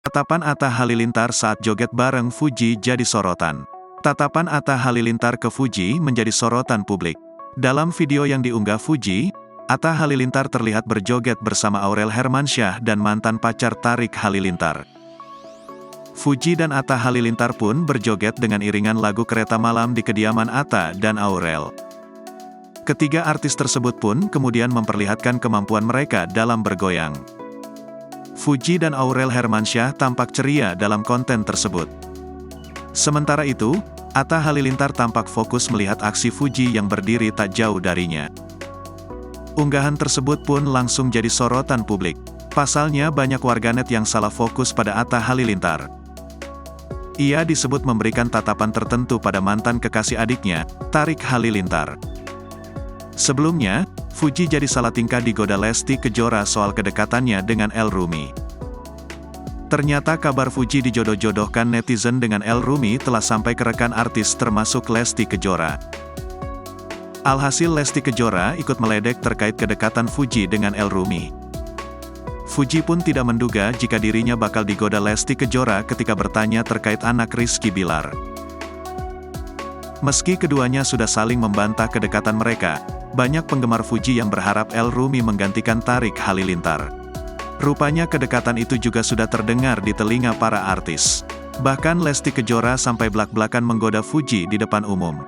Tatapan Atta Halilintar saat joget bareng Fuji jadi sorotan. Tatapan Atta Halilintar ke Fuji menjadi sorotan publik. Dalam video yang diunggah Fuji, Atta Halilintar terlihat berjoget bersama Aurel Hermansyah dan mantan pacar Tarik Halilintar. Fuji dan Atta Halilintar pun berjoget dengan iringan lagu Kereta Malam di kediaman Atta dan Aurel. Ketiga artis tersebut pun kemudian memperlihatkan kemampuan mereka dalam bergoyang. Fuji dan Aurel Hermansyah tampak ceria dalam konten tersebut. Sementara itu, Atta Halilintar tampak fokus melihat aksi Fuji yang berdiri tak jauh darinya. Unggahan tersebut pun langsung jadi sorotan publik. Pasalnya banyak warganet yang salah fokus pada Atta Halilintar. Ia disebut memberikan tatapan tertentu pada mantan kekasih adiknya, Tarik Halilintar. Sebelumnya, Fuji jadi salah tingkah digoda Lesti Kejora soal kedekatannya dengan El Rumi. Ternyata kabar Fuji dijodoh-jodohkan netizen dengan El Rumi telah sampai ke rekan artis termasuk Lesti Kejora. Alhasil Lesti Kejora ikut meledek terkait kedekatan Fuji dengan El Rumi. Fuji pun tidak menduga jika dirinya bakal digoda Lesti Kejora ketika bertanya terkait anak Rizky Bilar. Meski keduanya sudah saling membantah kedekatan mereka, banyak penggemar Fuji yang berharap El Rumi menggantikan Tarik Halilintar. Rupanya kedekatan itu juga sudah terdengar di telinga para artis. Bahkan Lesti Kejora sampai belak-belakan menggoda Fuji di depan umum.